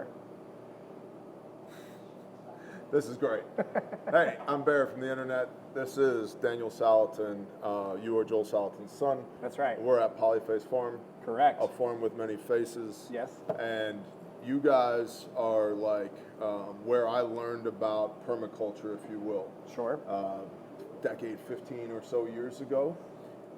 Sure. This is great. Hey, I'm Bear from the internet. This is Daniel Salatin. You are Joel Salatin's son. That's right. We're at Polyface Farm. Correct. A farm with many faces. Yes. And you guys are like where I learned about permaculture, if you will. Sure. Decade 15 or so years ago.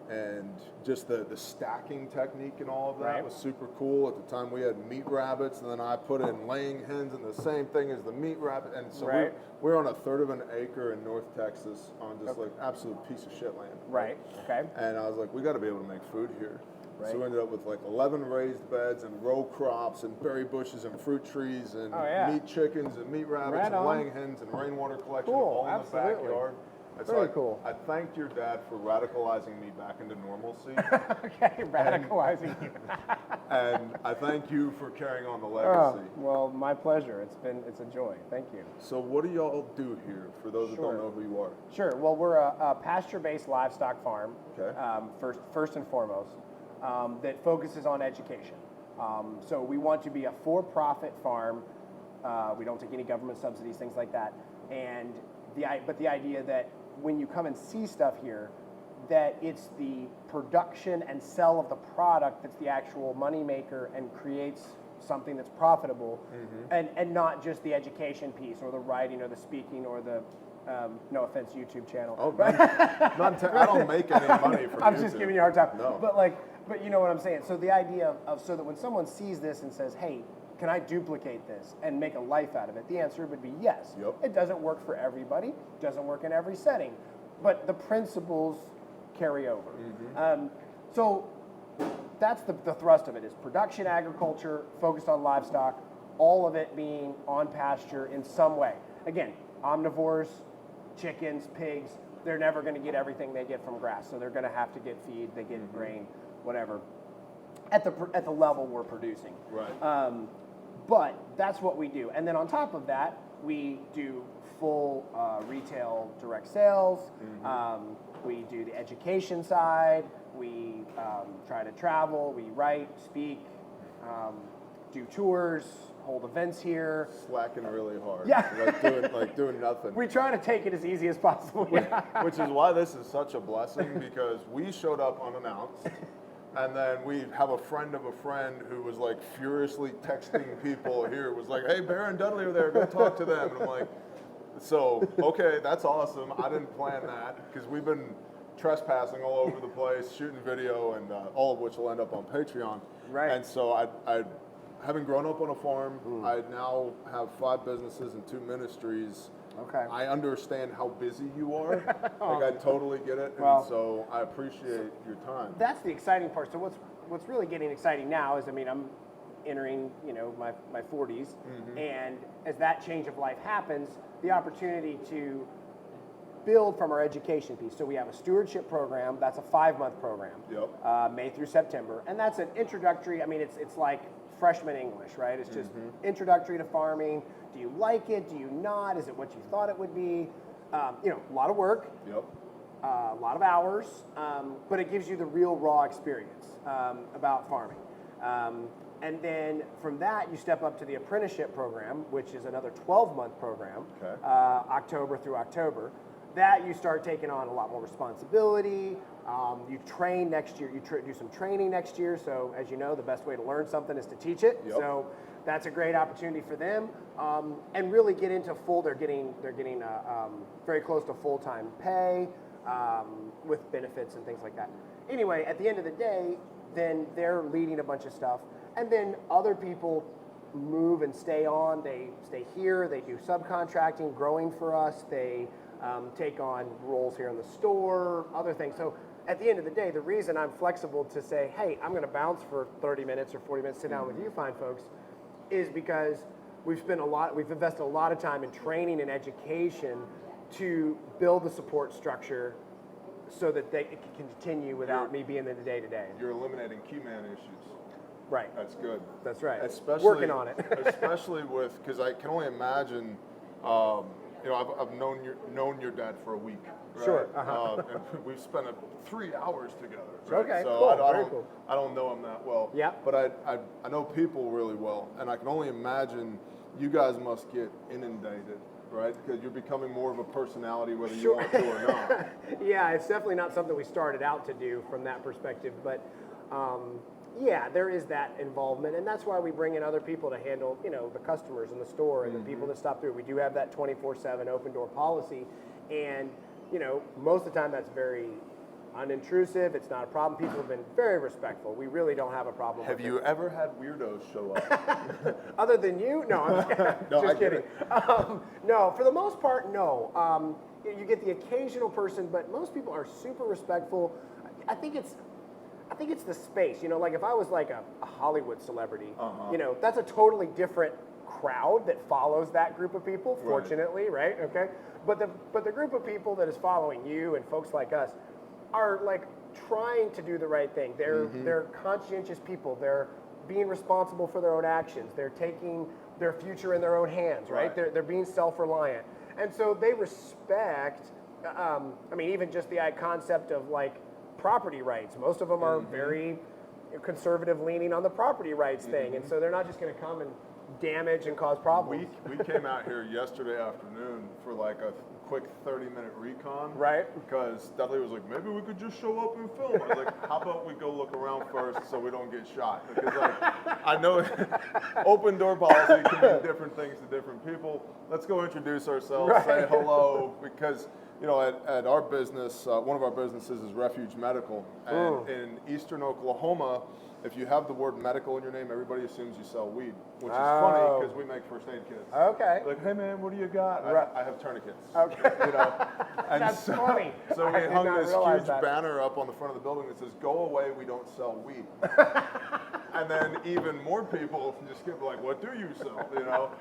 And just the stacking technique and all of that Right. was super cool. At the time we had meat rabbits, and then I put in laying hens and the same thing as the meat rabbit. And so Right. we're on a third of an acre in North Texas on just like absolute piece of shit land. Right. Okay. And I was like, we got to be able to make food here. Right. So we ended up with like 11 raised beds and row crops and berry bushes and fruit trees and meat chickens and meat rabbits and laying hens and rainwater collection all in the backyard. And Very so cool. I thanked your dad for radicalizing me back into normalcy. Okay, radicalizing you. And I thank you for carrying on the legacy. Well, my pleasure. It's a joy. Thank you. So what do y'all do here for those that don't know who you are? Sure. Well, we're a pasture-based livestock farm. Okay. First and foremost, that focuses on education. So we want to be a for-profit farm. We don't take any government subsidies, things like that. And the idea that when you come and see stuff here, that it's the production and sell of the product that's the actual money maker and creates something that's profitable, and not just the education piece or the writing or the speaking or the no offense, YouTube channel. Oh, I don't make any money from I'm YouTube. just giving you a hard time. No. But you know what I'm saying. So the idea of so that when someone sees this and says, "Hey, can I duplicate this and make a life out of it?" The answer would be yes. Yep. It doesn't work for everybody. It doesn't work in every setting, but the principles carry over. So that's the thrust of it: is production agriculture focused on livestock, all of it being on pasture in some way. Again, omnivores, chickens, pigs, they're never going to get everything they get from grass, so they're going to have to get feed, they get grain, whatever, at the level we're producing. Right. But that's what we do. And then on top of that, we do full retail direct sales. We do the education side. We try to travel. We write, speak, do tours, hold events here. Slacking really hard. Yeah. like doing nothing. We try to take it as easy as possible. Which is why this is such a blessing, because we showed up unannounced. And then we have a friend of a friend who was like furiously texting people here, was like, "Hey, Bear and Dudley are there, go talk to them." And I'm like, so, okay, that's awesome. I didn't plan that, because we've been trespassing all over the place, shooting video, and all of which will end up on Patreon. Right. And so I having grown up on a farm, I now have 5 businesses and 2 ministries. Okay. I understand how busy you are. I totally get it. Well, and so I appreciate your time. That's the exciting part. So what's really getting exciting now is, I mean, I'm entering, my 40s, and as that change of life happens, the opportunity to build from our education piece. So we have a stewardship program. That's a 5-month program. Yep. May through September, and that's an introductory. I mean, it's like freshman English, right? It's just introductory to farming. Do you like it? Do you not? Is it what you thought it would be? A lot of work. Yep. A lot of hours, but it gives you the real raw experience about farming. And then from that, you step up to the apprenticeship program, which is another 12-month program, October through October. That you start taking on a lot more responsibility. You train next year. You do some training next year. So as you know, the best way to learn something is to teach it. Yep. So that's a great opportunity for them, and really get into full. They're getting very close to full-time pay with benefits and things like that. Anyway, at the end of the day, then they're leading a bunch of stuff, and then other people move and stay on. They stay here. They do subcontracting, growing for us. They take on roles here in the store, other things. So at the end of the day, the reason I'm flexible to say, hey, I'm going to bounce for 30 minutes or 40 minutes, sit down with you fine folks, is because we've invested a lot of time in training and education to build the support structure so that it can continue without me being in the day-to-day. You're eliminating key man issues. Right. That's good. That's right. Especially, working on it. especially because I can only imagine you know, I've known your dad for a week. Right? Sure. And we've spent 3 hours together. Right? Okay, so cool. Very cool. I don't know him that well. Yeah. But I know people really well, and I can only imagine you guys must get inundated, right? Because you're becoming more of a personality whether you want to or not. Yeah, it's definitely not something we started out to do from that perspective, but yeah, there is that involvement, and that's why we bring in other people to handle, you know, the customers in the store and the people that stop through. We do have that 24/7 open door policy, and you know, most of the time that's very unintrusive. It's not a problem. People have been very respectful. We really don't have a problem. Have you ever had weirdos show up? Other than you? No, I'm No, just I get kidding. No, for the most part, no. You get the occasional person, but most people are super respectful. I think it's the space. You know, like if I was like a Hollywood celebrity, you know, that's a totally different crowd that follows that group of people. Fortunately, right? Okay, but the group of people that is following you and folks like us are like trying to do the right thing. They're conscientious people. They're being responsible for their own actions. They're taking their future in their own hands, right? They're being self-reliant. And so they respect, I mean, even just the concept of like property rights. Most of them are very conservative leaning on the property rights thing. And so they're not just going to come and damage and cause problems. We came out here yesterday afternoon for like a quick 30-minute recon. Right. Because Dudley was like, maybe we could just show up and film. I was like, how about we go look around first so we don't get shot? Because like, I know open door policy can mean different things to different people. Let's go introduce ourselves, say hello, because you know, at our business, one of our businesses is Refuge Medical, and in Eastern Oklahoma, if you have the word medical in your name, everybody assumes you sell weed, which is funny because we make first aid kits. Okay. Like, hey man, what do you got? I have tourniquets. Okay. You know, and That's funny. So we I did hung not this realize huge that. banner up on the front of the building that says, "Go away, we don't sell weed." And then even more people just get like, "What do you sell?" You know.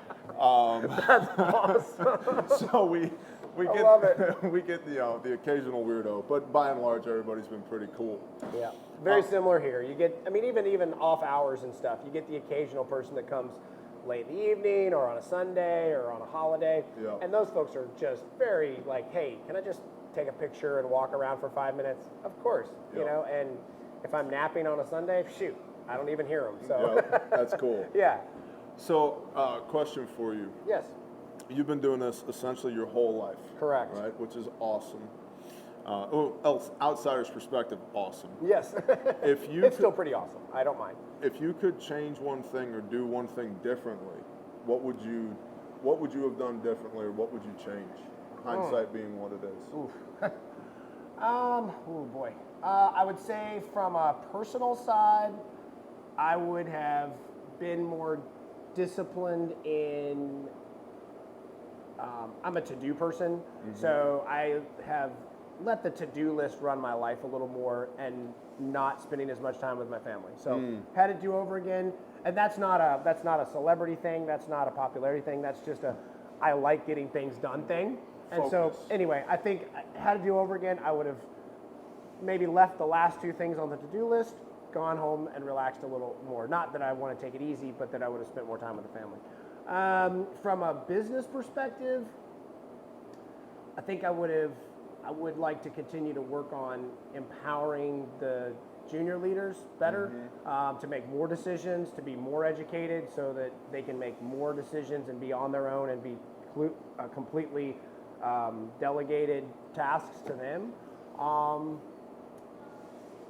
That's awesome. So we I love it. we get the occasional weirdo, but by and large, everybody's been pretty cool. Yeah, very similar here. You get, I mean, even off hours and stuff, you get the occasional person that comes late in the evening or on a Sunday or on a holiday, and those folks are just very like, hey, can I just take a picture and walk around for 5 minutes? Of course, you know, and if I'm napping on a Sunday, shoot, I don't even hear them. So that's cool. Yeah. So, question for you. Yes. You've been doing this essentially your whole life. Correct. Right, which is awesome. Outsider's perspective, awesome. Yes. It's still pretty awesome. I don't mind. If you could change one thing or do one thing differently, what would you have done differently, or what would you change? Hindsight being what it is. Oof. Oh boy. I would say from a personal side, I would have been more disciplined in. I'm a to-do person, so I have let the to-do list run my life a little more and not spending as much time with my family. So had it do over again, and that's not a celebrity thing. That's not a popularity thing. That's just I like getting things done thing. And so anyway, I think had it do over again, I would have maybe left the last two things on the to-do list, gone home and relaxed a little more. Not that I want to take it easy, but that I would have spent more time with the family. From a business perspective, I think I would like to continue to work on empowering the junior leaders better, to make more decisions, to be more educated so that they can make more decisions and be on their own and be completely delegated tasks to them.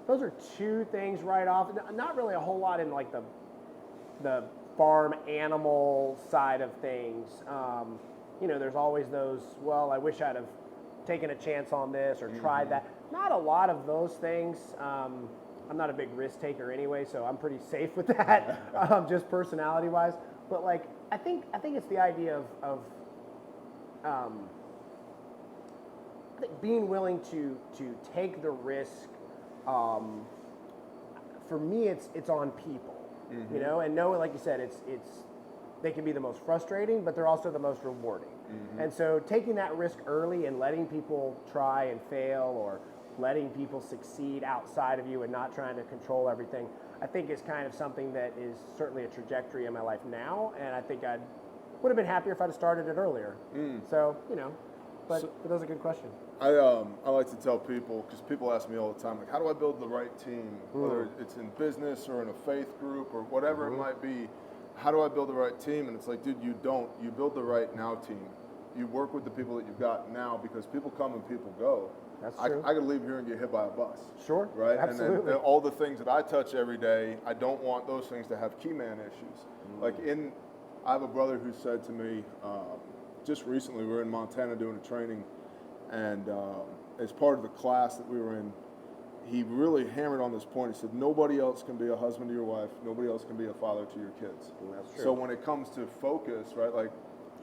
Those are two things right off. Not really a whole lot in like the farm animal side of things. You know, there's always those, well, I wish I'd have taken a chance on this or tried that. Not a lot of those things. I'm not a big risk taker anyway, so I'm pretty safe with that, just personality wise. But like, I think it's the idea of I think being willing to take the risk. For me, it's on people. You know, and know, like you said, it's they can be the most frustrating, but they're also the most rewarding. And so taking that risk early and letting people try and fail, or letting people succeed outside of you and not trying to control everything, I think is kind of something that is certainly a trajectory in my life now, and I think I'd would have been happier if I'd have started it earlier. So, but those are good questions. I like to tell people, because people ask me all the time, like, how do I build the right team? Whether it's in business or in a faith group or whatever it might be, how do I build the right team? And it's like, dude, you don't. You build the right now team. You work with the people that you've got now, because people come and people go. That's true. I could leave here and get hit by a bus. Sure. Right? Absolutely. And then all the things that I touch every day, I don't want those things to have key man issues. I have a brother who said to me, just recently, we were in Montana doing a training, and as part of the class that we were in, he really hammered on this point. He said, nobody else can be a husband to your wife. Nobody else can be a father to your kids. That's true. So when it comes to focus, right, like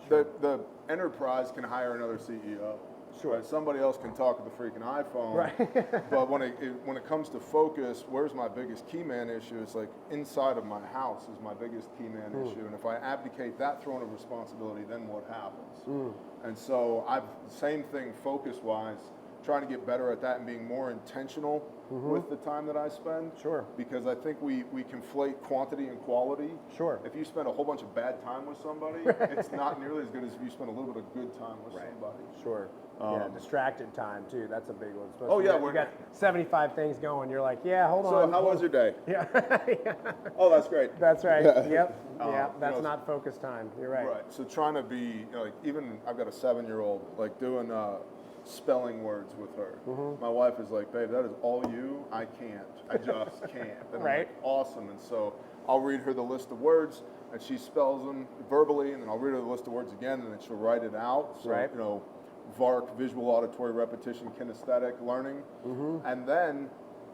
the enterprise can hire another CEO. Sure. Right? Somebody else can talk with the freaking iPhone. Right. But when it comes to focus, where's my biggest key man issue? It's like inside of my house is my biggest key man issue. And if I abdicate that throne of responsibility, then what happens? And so same thing focus-wise, trying to get better at that and being more intentional with the time that I spend. Sure. Because I think we conflate quantity and quality. Sure. If you spend a whole bunch of bad time with somebody, it's not nearly as good as if you spend a little bit of good time with somebody. Sure. Distracted time too. That's a big one. We you got 75 things going. You're like, hold on. So how was your day? Yeah. Oh, that's great. That's right. Yeah. Yep. That's not focus time. You're right. Right. So trying to be even I've got a 7-year-old doing spelling words with her. My wife is like, babe, that is all you. I can't. I just can't. And I'm like, awesome. And so I'll read her the list of words, and she spells them verbally, and then I'll read her the list of words again, and then she'll write it out. So, VARK, visual, auditory, repetition, kinesthetic, learning. And then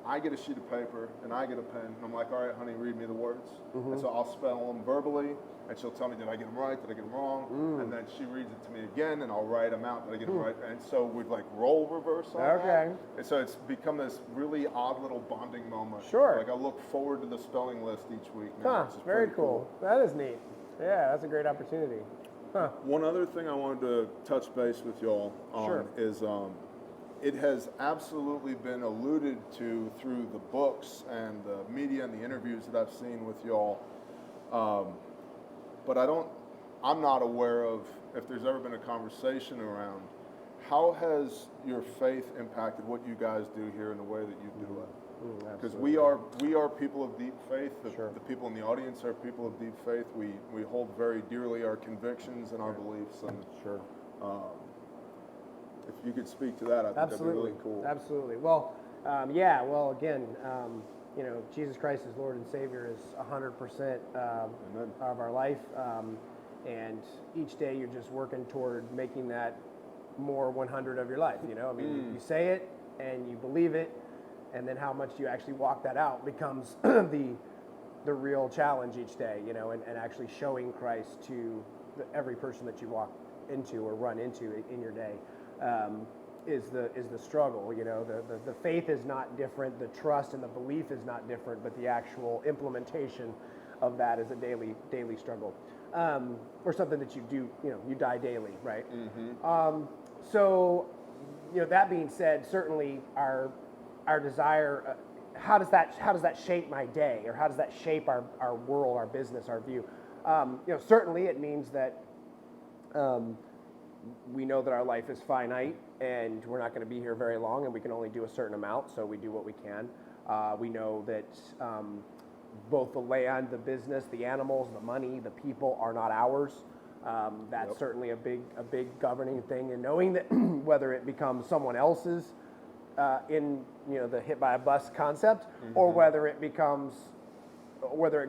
I get a sheet of paper, and I get a pen, and I'm like, all right, honey, read me the words. And so I'll spell them verbally, and she'll tell me, did I get them right, did I get them wrong? And then she reads it to me again, and I'll write them out, did I get them right? And so we'd role reverse on that. And so it's become this really odd little bonding moment. Sure. I look forward to the spelling list each week now. Very cool. That is neat. Yeah, that's a great opportunity. One other thing I wanted to touch base with y'all on is it has absolutely been alluded to through the books and the media and the interviews that I've seen with y'all. But I'm not aware of if there's ever been a conversation around how has your faith impacted what you guys do here in the way that you do it? Because we are people of deep faith. The people in the audience are people of deep faith. We hold very dearly our convictions and our beliefs. And if you could speak to that, I think that'd be really cool. Absolutely. Well, again, Jesus Christ as Lord and Savior is 100% of our life, and each day you're just working toward making that more 100 of your life. You say it and you believe it. And then how much you actually walk that out becomes the real challenge each day, and actually showing Christ to every person that you walk into or run into in your day is the struggle. The faith is not different, the trust and the belief is not different, but the actual implementation of that is a daily struggle, or something that you do. You die daily, right? So, that being said, certainly our desire, how does that shape my day, or how does that shape our world, our business, our view? Certainly it means that we know that our life is finite and we're not going to be here very long, and we can only do a certain amount, so we do what we can. We know that both the land, the business, the animals, the money, the people are not ours. That's certainly a big governing thing, and knowing that whether it becomes someone else's in the hit by a bus concept, or whether it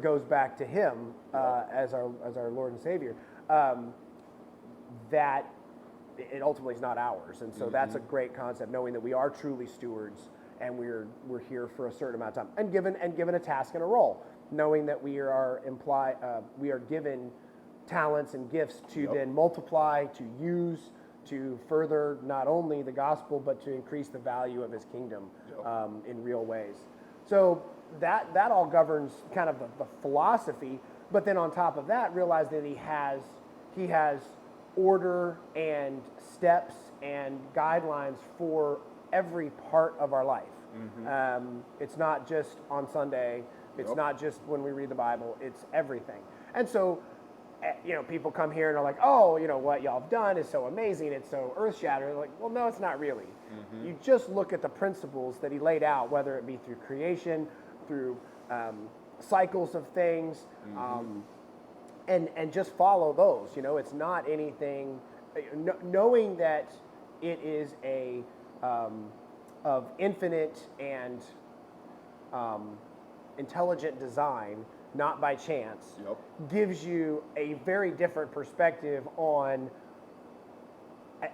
goes back to Him as our Lord and Savior, that it ultimately is not ours. And so that's a great concept, knowing that we are truly stewards and we're here for a certain amount of time, and given a task and a role, knowing that we are given talents and gifts to then multiply, to use, to further not only the gospel, but to increase the value of His kingdom in real ways. So that all governs kind of the philosophy, but then on top of that, realize that He has order and steps and guidelines for every part of our life. It's not just on Sunday. It's not just when we read the Bible. It's everything. And so people come here and are like, oh, what y'all have done is so amazing, it's so earth-shattering. Like, well, no, it's not really. You just look at the principles that he laid out, whether it be through creation, through cycles of things, and just follow those. It's not anything. Knowing that it is of infinite and intelligent design, not by chance, gives you a very different perspective on.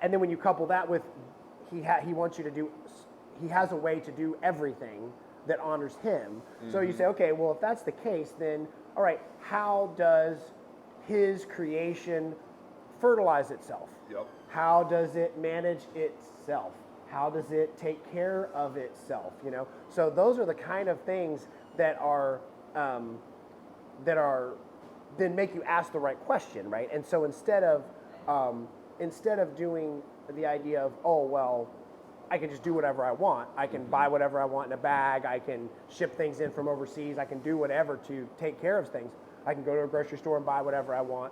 And then when you couple that with, he wants you to do, he has a way to do everything that honors him. So you say, okay, well, if that's the case, then all right, how does his creation fertilize itself? How does it manage itself? How does it take care of itself? So those are the kind of things that are then make you ask the right question, right? And so instead of doing the idea of, oh, well, I can just do whatever I want. I can buy whatever I want in a bag. I can ship things in from overseas. I can do whatever to take care of things. I can go to a grocery store and buy whatever I want.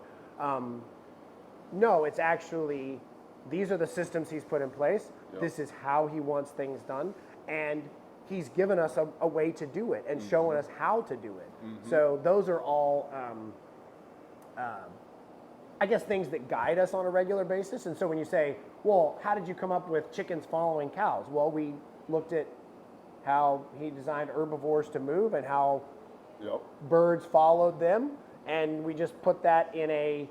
No, it's actually, these are the systems he's put in place. This is how he wants things done. And he's given us a way to do it and showing us how to do it. So those are all, I guess, things that guide us on a regular basis. And so when you say, well, how did you come up with chickens following cows? Well, we looked at how he designed herbivores to move and how birds followed them. And we just put that in a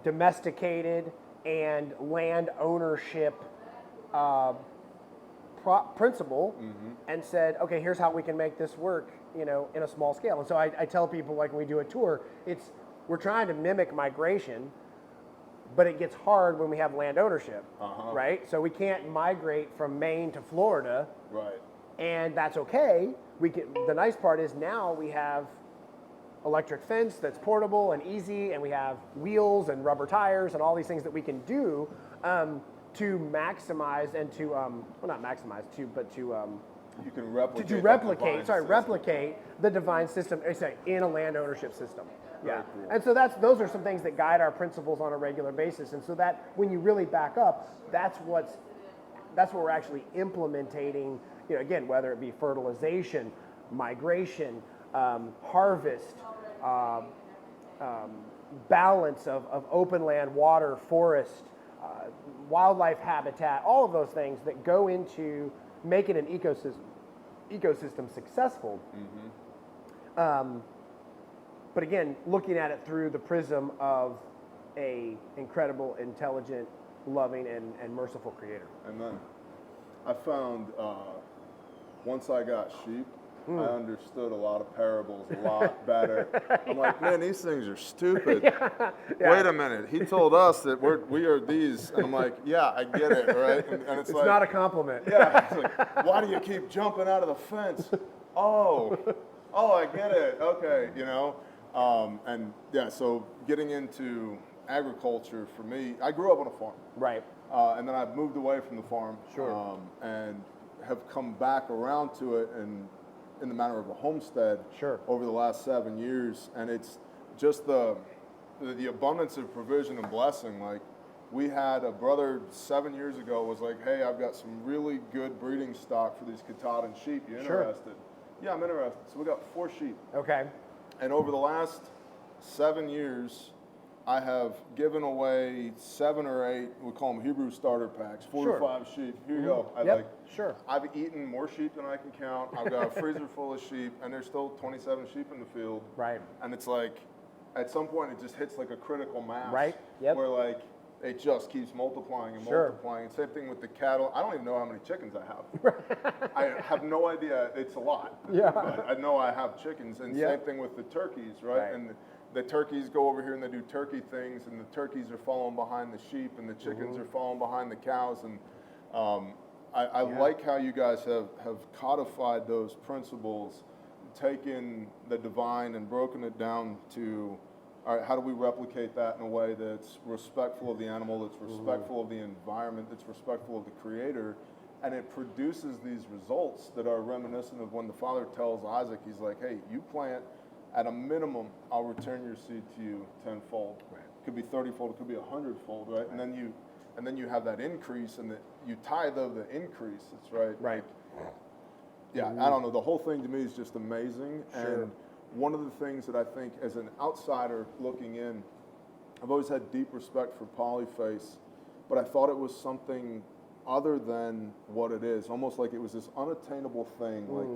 domesticated and land ownership principle, and said, okay, here's how we can make this work, in a small scale. And so I tell people, like, when we do a tour, we're trying to mimic migration, but it gets hard when we have land ownership, right? So we can't migrate from Maine to Florida, right? And that's okay. The nice part is now we have electric fence that's portable and easy, and we have wheels and rubber tires and all these things that we can do to maximize and to well, not maximize, but to you can replicate replicate the divine system in a land ownership system. Very cool. And so those are some things that guide our principles on a regular basis. And so that when you really back up, that's what we're actually implementing. Again, whether it be fertilization, migration, harvest, balance of open land, water, forest, wildlife habitat, all of those things that go into making an ecosystem successful. But again, looking at it through the prism of a incredible, intelligent, loving, and merciful creator. Amen. I found once I got sheep, I understood a lot of parables a lot better. I'm like, man, these things are stupid. Wait a minute. He told us that we are these. And I'm like, yeah, I get it, right? And it's like, not a compliment. Yeah. It's like, why do you keep jumping out of the fence? Oh, I get it. Okay, and yeah, so getting into agriculture for me, I grew up on a farm. Right. And then I've moved away from the farm. Sure. And have come back around to it and in the manner of a homestead over the last 7 years. And it's just the abundance of provision and blessing. Like, we had a brother 7 years ago was like, hey, I've got some really good breeding stock for these Katahdin sheep. You interested? Yeah, I'm interested. So we got 4 sheep. Okay. And over the last 7 years, I have given away 7 or 8, we call them Hebrew starter packs, 4 to 5 sheep. Here you go. I've eaten more sheep than I can count. I've got a freezer full of sheep, and there's still 27 sheep in the field. Right. And it's like, at some point, it just hits like a critical mass. Right. Yep. Where like, it just keeps multiplying and multiplying. And same thing with the cattle. I don't even know how many chickens I have. I have no idea. It's a lot. Yeah. But I know I have chickens. And same thing with the turkeys, right? And the turkeys go over here and they do turkey things, and the turkeys are following behind the sheep, and the chickens are following behind the cows. And I like how you guys have codified those principles, taken the divine and broken it down to, all right, how do we replicate that in a way that's respectful of the animal, that's respectful of the environment, that's respectful of the creator, and it produces these results that are reminiscent of when the father tells Isaac, he's like, hey, you plant at a minimum, I'll return your seed to you tenfold. Right. It could be 30-fold, it could be 100-fold, right? And then you have that increase, and that you tithe of the increase. It's right. Right. Yeah, I don't know. The whole thing to me is just amazing. Sure. And one of the things that I think, as an outsider looking in, I've always had deep respect for Polyface, but I thought it was something other than what it is. Almost like it was this unattainable thing. Like,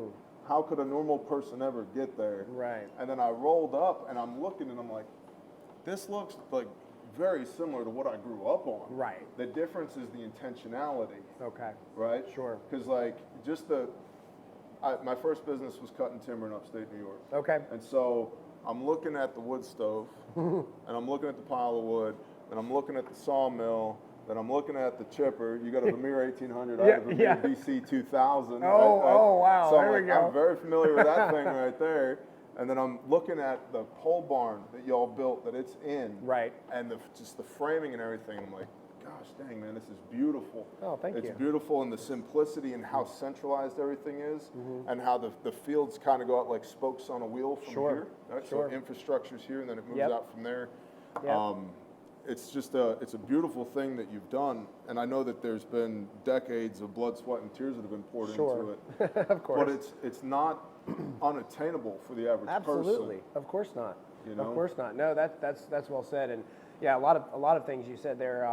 how could a normal person ever get there? Right. And then I rolled up, and I'm looking, and I'm like, this looks like very similar to what I grew up on. Right. The difference is the intentionality. Okay. Right? Sure. Because like just my first business was cutting timber in upstate New York. Okay. And so I'm looking at the wood stove, and I'm looking at the pile of wood, and I'm looking at the sawmill, then I'm looking at the chipper. You got a Vermeer 1800, I have a Vermeer BC 2000. Oh, wow, So there we go. I'm very familiar with that thing right there. And then I'm looking at the pole barn that y'all built that it's in. Right. And just the framing and everything. I'm like, gosh dang, man, this is beautiful. Oh, thank you. It's beautiful in the simplicity and how centralized everything is, and how the fields kind of go out like spokes on a wheel from here. Right? Sure. So infrastructure's here, and then it moves Yep. out from there. Yep. It's just it's a beautiful thing that you've done, and I know that there's been decades of blood, sweat, and tears that have been poured into it. Of course. But it's not unattainable for the average Absolutely. person. Of course not. You know? Of course not. No, that's well said. And yeah, a lot of things you said there,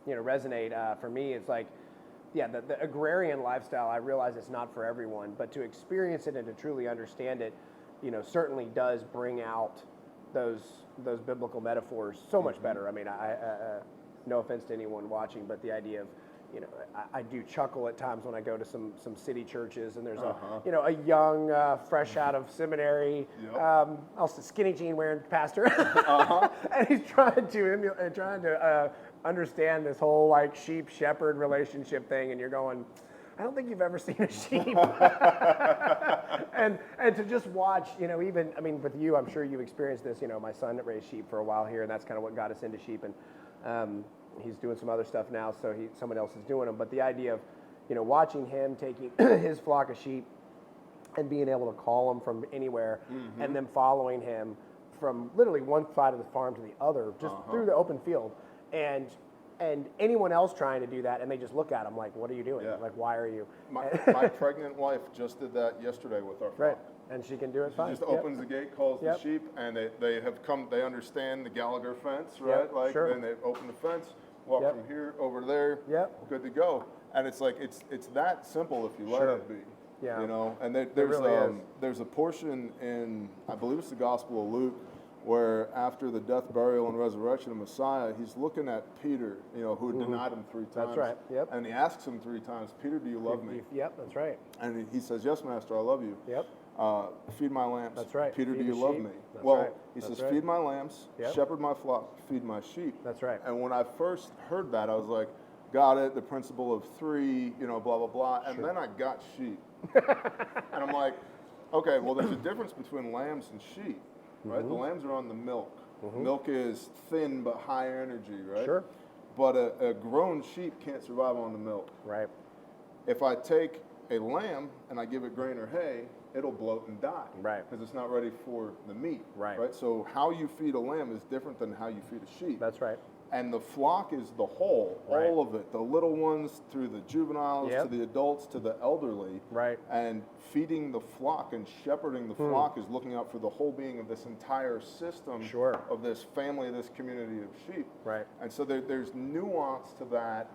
resonate. For me, it's like, yeah, the agrarian lifestyle. I realize it's not for everyone, but to experience it and to truly understand it, certainly does bring out those biblical metaphors so much better. I mean, I no offense to anyone watching, but the idea of, I do chuckle at times when I go to some city churches and there's a young, fresh out of seminary, also skinny jean wearing pastor, and he's trying to understand this whole like sheep shepherd relationship thing, and you're going, I don't think you've ever seen a sheep. and to just watch, even, I mean, with you, I'm sure you've experienced this, my son raised sheep for a while here, and that's kind of what got us into sheep. And he's doing some other stuff now, so someone else is doing them. But the idea of, watching him taking his flock of sheep and being able to call them from anywhere, and then following him from literally one side of the farm to the other, just through the open field. And anyone else trying to do that, and they just look at him like, what are you doing? Yeah. Like, why are you? My pregnant wife just did that yesterday with our flock. Right, and she can do it She fine. just opens the gate, calls the sheep, and they have come, they understand the Gallagher fence, right? Then they open the fence, walk from here over there, good to go. And it's like, it's that simple if you let it be. Yeah. And really there's a portion in, I believe it's the Gospel of Luke, where after the death, burial, and resurrection of Messiah, he's looking at Peter, who had denied him 3 times. That's right, yep. And he asks him 3 times, Peter, do you love me? Yep, that's right. And he says, yes, Master, I love you. Yep. Feed my lambs. That's right. Peter, Feed do you the love sheep. me? That's Well, right. he That's says, right. feed my lambs, Yep. shepherd my flock, feed my sheep. That's right. And when I first heard that, I was like, got it, the principle of 3, blah, blah, blah. And then I got sheep. And I'm like, okay, well, there's a difference between lambs and sheep, right? The lambs are on the milk. Milk is thin but high energy, right? Sure. But a grown sheep can't survive on the milk. Right. If I take a lamb and I give it grain or hay, it'll bloat and die. Right. Because it's not ready for the meat. Right. So how you feed a lamb is different than how you feed a sheep. That's right. And the flock is the whole, all of it. The little ones through the juveniles to the adults to the elderly. Right. And feeding the flock and shepherding the flock is looking out for the whole being of this entire system of this family, this community of sheep. Right. And so there's nuance to that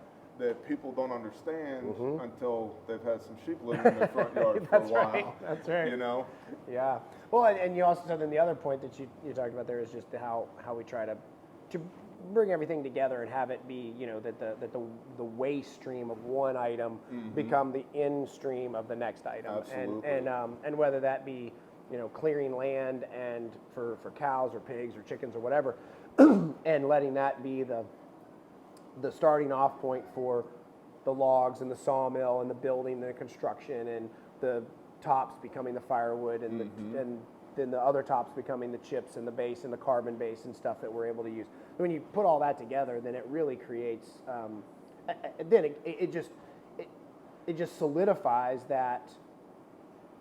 people don't understand until they've had some sheep living in their front yard for a while. Right. That's right. Yeah. Well, and you also said, then the other point that you talked about there is just how we try to bring everything together and have it be, that the waste stream of one item become the in stream of the next item. Absolutely. And whether that be, clearing land and for cows or pigs or chickens or whatever, and letting that be the starting off point for the logs and the sawmill and the building and the construction, and the tops becoming the firewood, and and then the other tops becoming the chips and the base and the carbon base and stuff that we're able to use. When you put all that together, then it really creates. Then it just solidifies that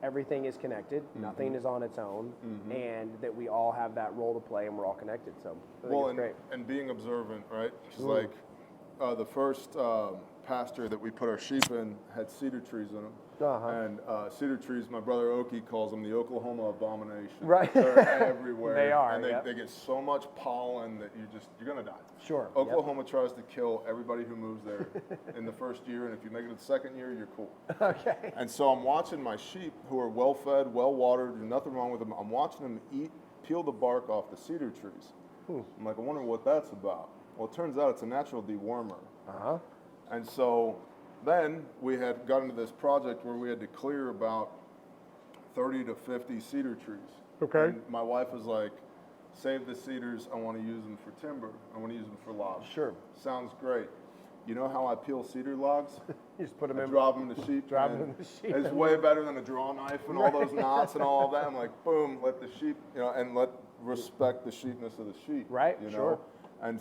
everything is connected, nothing is on its own, and that we all have that role to play and we're all connected. So I think it's great. And being observant, right? It's like the first pasture that we put our sheep in had cedar trees in them. And cedar trees, my brother Oki calls them the Oklahoma abomination. Right. They're everywhere. They are, And they get so much pollen that you're going to die. Sure. Oklahoma tries to kill everybody who moves there in the first year, and if you make it the second year, you're cool. Okay. And so I'm watching my sheep who are well fed, well watered, there's nothing wrong with them. I'm watching them peel the bark off the cedar trees. I'm like, I wonder what that's about. Well, it turns out it's a natural dewormer. And so then we had got into this project where we had to clear about 30 to 50 cedar trees. Okay. And my wife was like, save the cedars, I want to use them for timber. I want to use them for logs. Sure. Sounds great. You know how I peel cedar logs? You just put them in. Drop them in the sheep. Drop them in the sheep. It's way better than a draw knife and all those knots and all of that. I'm like, boom, let the sheep, and respect the sheepness of the sheep. Right, you know? sure.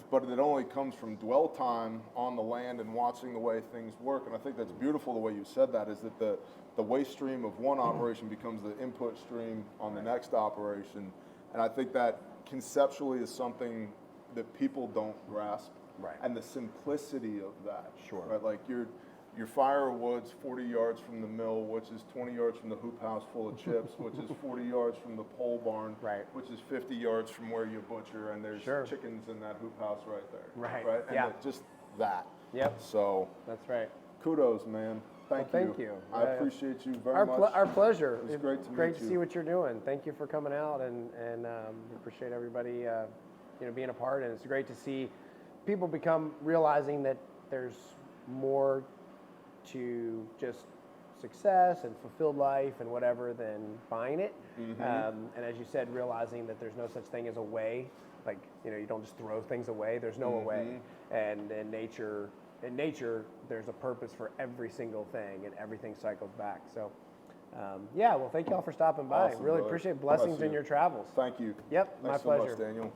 But it only comes from dwell time on the land and watching the way things work. And I think that's beautiful the way you said that, is that the waste stream of one operation becomes the input stream on the next operation. And I think that conceptually is something that people don't grasp. Right. And the simplicity of that. Sure. Right? Like your firewood's 40 yards from the mill, which is 20 yards from the hoop house full of chips, which is 40 yards from the pole barn, Right. which is 50 yards from where you butcher, and there's Sure. chickens in that hoop house right there. Right. Right. And Yeah. just that. Yep. So That's right. kudos, man. Thank you. Thank you. I appreciate you very much. Our pleasure. It was great to meet Great to you. see what you're doing. Thank you for coming out, and we appreciate everybody being a part. And it's great to see people realizing that there's more to just success and fulfilled life and whatever than buying it. And as you said, realizing that there's no such thing as a way. Like, you don't just throw things away. There's no away. And in nature, there's a purpose for every single thing, and everything cycles back. So, well, thank you all for stopping by. Awesome, really brother. appreciate it. Blessings Bless in you. your travels. Thank you. Yep, Thanks my so pleasure. much, Daniel.